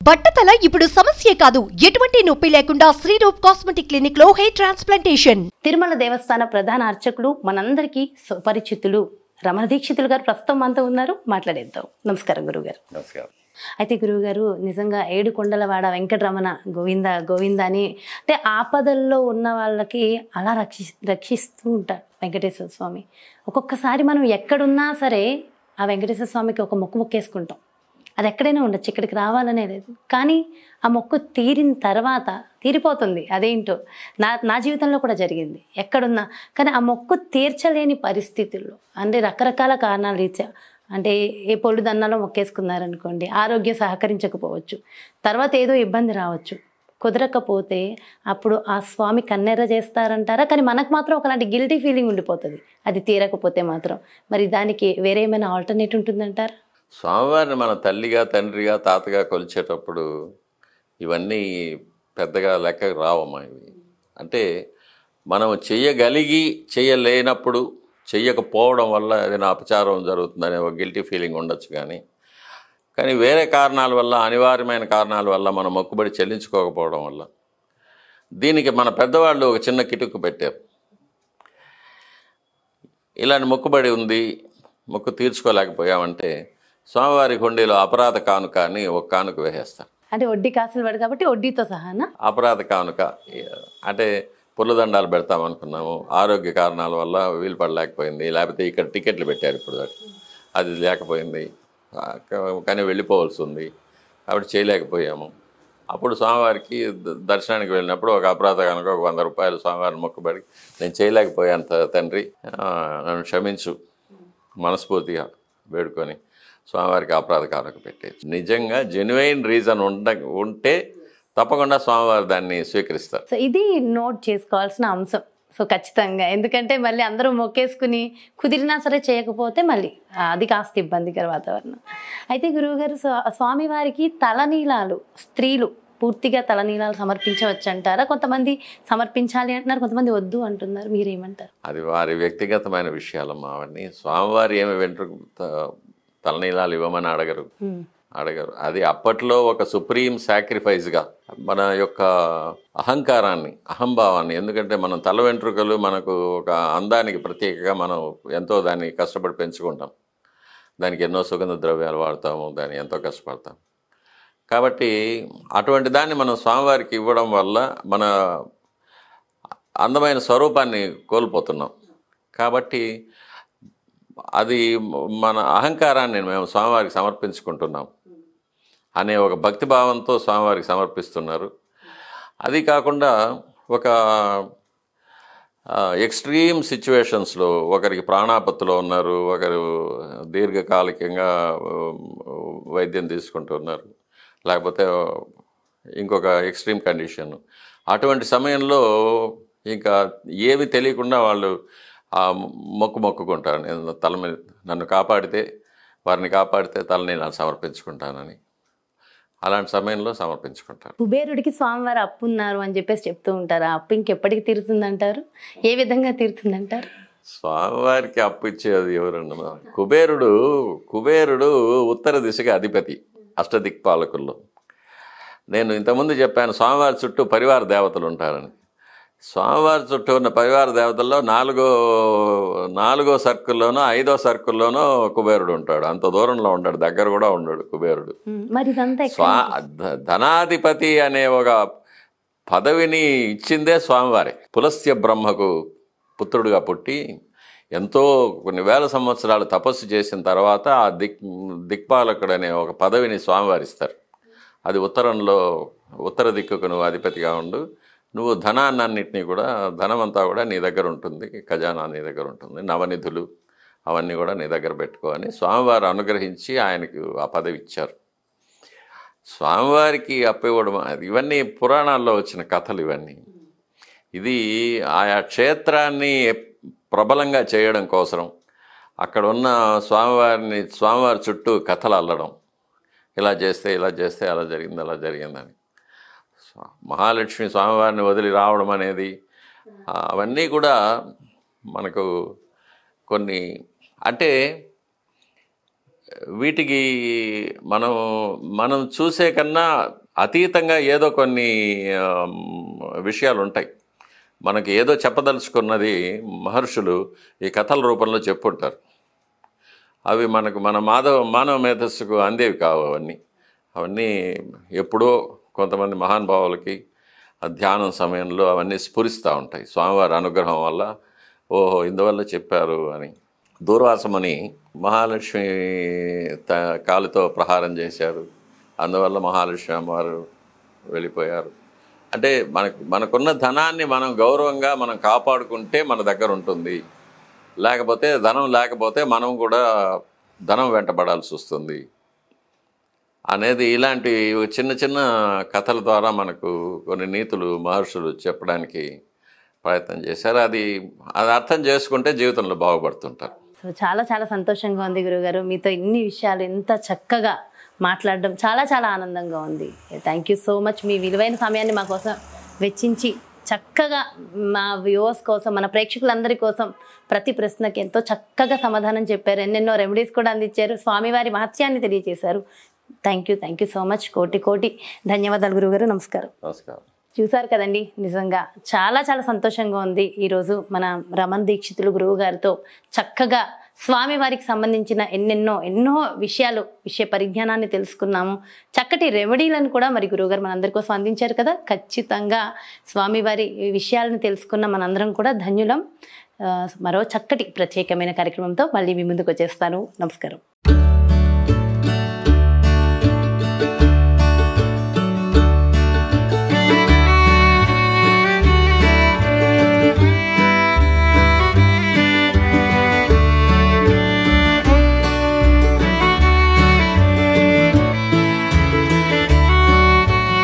బట్టతల ఇప్పుడు సమస్యే కాదు, ఎటువంటి నొప్పి లేకుండా శ్రీరూప్ కాస్మెటిక్ క్లినిక్ లో హెయిర్ ట్రాన్స్ప్లాంటేషన్. తిరుమల దేవస్థాన ప్రధాన అర్చకులు మనందరికీ సుపరిచితులు రమణ దీక్షితులు గారు ప్రస్తుతం మనతో ఉన్నారు. మాట్లాడేద్దాం. నమస్కారం గురువుగారు. నమస్కారం. అయితే గురువుగారు, నిజంగా ఏడుకొండలవాడ వెంకటరమణ గోవింద గోవింద అని అంటే ఆపదల్లో ఉన్న వాళ్ళకి అలా రక్షిస్తూ ఉంటారు వెంకటేశ్వర స్వామి. ఒక్కొక్కసారి మనం ఎక్కడున్నా సరే ఆ వెంకటేశ్వర స్వామికి ఒక మొక్కు మొక్కేసుకుంటాం. అది ఎక్కడైనా ఉండొచ్చు, ఇక్కడికి రావాలనే లేదు. కానీ ఆ మొక్కు తీరిన తర్వాత తీరిపోతుంది. అదేంటో నా జీవితంలో కూడా జరిగింది. ఎక్కడున్నా కానీ ఆ మొక్కు తీర్చలేని పరిస్థితుల్లో, అంటే రకరకాల కారణాలు రీత్యా, అంటే ఏ పొళ్ళు దన్నాలో మొక్కేసుకున్నారనుకోండి, ఆరోగ్యం సహకరించకపోవచ్చు, తర్వాత ఏదో ఇబ్బంది రావచ్చు, కుదరకపోతే అప్పుడు ఆ స్వామి కన్నెర్ర చేస్తారంటారా? కానీ మనకు మాత్రం ఒకలాంటి గిల్టీ ఫీలింగ్ ఉండిపోతుంది అది తీరకపోతే మాత్రం. మరి దానికి వేరే ఏమైనా ఆల్టర్నేట్ ఉంటుందంటారా? స్వామివారిని మన తల్లిగా, తండ్రిగా, తాతగా కొలిచేటప్పుడు ఇవన్నీ పెద్దగా లెక్కకు రావమ్మా. ఇవి అంటే మనం చెయ్యగలిగి చెయ్యలేనప్పుడు, చెయ్యకపోవడం వల్ల ఏదైనా అపచారం జరుగుతుందనే ఒక గిల్టీ ఫీలింగ్ ఉండొచ్చు. కానీ వేరే కారణాల వల్ల, అనివార్యమైన కారణాల వల్ల మనం మొక్కుబడి చెల్లించుకోకపోవడం వల్ల దీనికి మన పెద్దవాళ్ళు ఒక చిన్న కిటుకు పెట్టారు. ఇలాంటి మొక్కుబడి ఉంది, మొక్కు తీర్చుకోలేకపోయామంటే స్వామివారి హుండీలో అపరాధ కానుక అని ఒక కానుక వేసేస్తారు. అంటే వడ్డీ కాసులు పడు కాబట్టి వడ్డీతో సహానా అపరాధ కానుక అంటే పుల్లదండాలు పెడతామనుకున్నాము, ఆరోగ్య కారణాల వల్ల వీలు పడలేకపోయింది, లేకపోతే ఇక్కడ టికెట్లు పెట్టారు ఇప్పుడు అది లేకపోయింది, కానీ వెళ్ళిపోవాల్సి ఉంది కాబట్టి చేయలేకపోయాము. అప్పుడు స్వామివారికి దర్శనానికి వెళ్ళినప్పుడు ఒక అపరాధ కానుక ఒక 100 రూపాయలు స్వామివారిని మొక్కుబడి, నేను చేయలేకపోయాను తండ్రి, నన్ను క్షమించు మనస్ఫూర్తిగా వేడుకొని స్వామివారికి అపరాధ కానుక పెట్టేది. నిజంగా జెన్యున్ రీజన్ ఉంటే తప్పకుండా స్వామివారు దాన్ని స్వీకరిస్తారు. సో ఇది నోట్ చేసుకోవాల్సిన అంశం. సో ఖచ్చితంగా, ఎందుకంటే మళ్ళీ అందరూ మొక్కేసుకుని కుదిరినా సరే చేయకపోతే మళ్ళీ అది కాస్త ఇబ్బందికర వాతావరణం. అయితే గురువుగారు, స్వామివారికి తలనీలాలు స్త్రీలు పూర్తిగా తలనీలాలు సమర్పించవచ్చు అంటారా? కొంతమంది సమర్పించాలి అంటున్నారు, కొంతమంది వద్దు అంటున్నారు. మీరేమంటారు? అది వారి వ్యక్తిగతమైన విషయాలమ్మా. అవన్నీ స్వామివారి ఏమి తలనీలాలు ఇవ్వమని అడగరు. అది అప్పట్లో ఒక సుప్రీం సాక్రిఫైస్గా మన యొక్క అహంకారాన్ని, అహంభావాన్ని, ఎందుకంటే మనం తల వెంట్రుకలు మనకు ఒక అందానికి ప్రత్యేకగా మనం ఎంతో దాన్ని కష్టపడి పెంచుకుంటాం, దానికి ఎన్నో సుగంధ ద్రవ్యాలు వాడతాము, దాన్ని ఎంతో కష్టపడతాం. కాబట్టి అటువంటి దాన్ని మనం స్వామివారికి ఇవ్వడం వల్ల మన అందమైన స్వరూపాన్ని కోల్పోతున్నాం. కాబట్టి అది మన అహంకారాన్ని మేము స్వామివారికి సమర్పించుకుంటున్నాం అనే ఒక భక్తిభావంతో స్వామివారికి సమర్పిస్తున్నారు. అది కాకుండా ఒక ఎక్స్ట్రీమ్ సిచ్యువేషన్స్లో ఒకరికి ప్రాణాపత్తులో ఉన్నారు, ఒకరు దీర్ఘకాలికంగా వైద్యం తీసుకుంటున్నారు, లేకపోతే ఇంకొక ఎక్స్ట్రీమ్ కండిషన్, అటువంటి సమయంలో ఇంకా ఏమి తెలియకుండా వాళ్ళు మొక్కుకుంటారు. నేను తల మీద నన్ను కాపాడితే, వారిని కాపాడితే తలని నేను సమర్పించుకుంటానని అలాంటి సమయంలో సమర్పించుకుంటారు. కుబేరుడికి స్వామివారు అప్పు ఉన్నారు అని చెప్పేసి చెప్తూ ఉంటారు. ఆ అప్పు ఇంకెప్పటికి తీరుతుందంటారు? ఏ విధంగా తీరుతుందంటారు? స్వామివారికి అప్పు ఇచ్చేది ఎవరన్నా? కుబేరుడు ఉత్తర దిశగా అధిపతి అష్టదిక్పాలకుల్లో. నేను ఇంతకుముందు చెప్పాను స్వామివారి చుట్టూ పరివార దేవతలు ఉంటారని. స్వామివారి చుట్టూ ఉన్న పరివార దేవతల్లో నాలుగో సర్కిల్లోనో 5వ సర్కిల్లోనో కుబేరుడు ఉంటాడు. అంత దూరంలో ఉంటాడు, దగ్గర కూడా ఉండడు కుబేరుడు. ధనాధిపతి అనే ఒక పదవిని ఇచ్చిందే స్వామివారే. పులస్త్య బ్రహ్మకు పుత్రుడుగా పుట్టి ఎంతో కొన్ని వేల సంవత్సరాలు తపస్సు చేసిన తర్వాత ఆ దిక్పాలకుడు అనే ఒక పదవిని స్వామివారు ఇస్తారు. అది ఉత్తర దిక్కుకు నువ్వు అధిపతిగా ఉండు, నువ్వు ధనాన్నింటినీ కూడా, ధనమంతా కూడా నీ దగ్గర ఉంటుంది, ఖజానా నీ దగ్గర ఉంటుంది, నవనిధులు అవన్నీ కూడా నీ దగ్గర పెట్టుకో అని స్వామివారు అనుగ్రహించి ఆయనకు ఆ పదవి ఇచ్చారు. స్వామివారికి అప్పివ్వడం ఇవన్నీ పురాణాల్లో వచ్చిన కథలు ఇవన్నీ. ఇది ఆయా క్షేత్రాన్ని ప్రబలంగా చేయడం కోసం అక్కడ ఉన్న స్వామివారి చుట్టూ కథలు అల్లడం, ఇలా చేస్తే అలా జరిగిందని. మహాలక్ష్మి స్వామివారిని వదిలి రావడం అనేది అవన్నీ కూడా మనకు కొన్ని, అంటే వీటికి మనం మనం చూసే కన్నా అతీతంగా ఏదో కొన్ని విషయాలు ఉంటాయి. మనకి ఏదో చెప్పదలుచుకున్నది మహర్షులు ఈ కథల రూపంలో చెప్పుంటారు. అవి మనకు మన మానవ మేధస్సుకు అందేవి కావు. అవన్నీ ఎప్పుడో కొంతమంది మహానుభావులకి ఆ ధ్యానం సమయంలో అవన్నీ స్ఫురిస్తూ ఉంటాయి. స్వామివారి అనుగ్రహం వల్ల ఓహో ఇందువల్ల చెప్పారు అని. దూర్వాసమని మహాలక్ష్మి కాలుతో ప్రహారం చేశారు, అందువల్ల మహాలక్ష్మి అమ్మవారు వెళ్ళిపోయారు. అంటే మనకున్న ధనాన్ని మనం గౌరవంగా మనం కాపాడుకుంటే మన దగ్గర ఉంటుంది. లేకపోతే ధనం లేకపోతే మనం కూడా ధనం వెంటబడాల్సి వస్తుంది అనేది ఇలాంటి చిన్న చిన్న కథల ద్వారా మనకు కొన్ని నీతులు మహర్షులు చెప్పడానికి ప్రయత్నం చేశారు. అది అర్థం చేసుకుంటే జీవితంలో బాగుపడుతుంటారు. సో చాలా చాలా సంతోషంగా ఉంది గురువుగారు, మీతో ఇన్ని విషయాలు ఎంత చక్కగా మాట్లాడడం చాలా చాలా ఆనందంగా ఉంది. Thank you so much. మీ విలువైన సమయాన్ని మా కోసం వెచ్చించి చక్కగా మా వ్యూవర్స్ కోసం, మన ప్రేక్షకులందరి కోసం ప్రతి ప్రశ్నకి ఎంతో చక్కగా సమాధానం చెప్పారు. ఎన్నెన్నో రెమెడీస్ కూడా అందించారు. స్వామివారి మహత్యాన్ని తెలియజేశారు. Thank you so much. కోటి ధన్యవాదాలు గురువుగారు. నమస్కారం. నమస్కారం. చూసారు కదండి, నిజంగా చాలా చాలా సంతోషంగా ఉంది. ఈరోజు మన రమణ్ దీక్షితులు గురువు గారితో చక్కగా స్వామివారికి సంబంధించిన ఎన్నో విషయ పరిజ్ఞానాన్ని తెలుసుకున్నాము. చక్కటి రెమెడీలను కూడా మరి గురువుగారు మనందరి కోసం అందించారు కదా. ఖచ్చితంగా స్వామివారి విషయాలను తెలుసుకున్న మనందరం కూడా ధన్యులం. మరో చక్కటి ప్రత్యేకమైన కార్యక్రమంతో మళ్ళీ మీ ముందుకు వచ్చేస్తాను. నమస్కారం.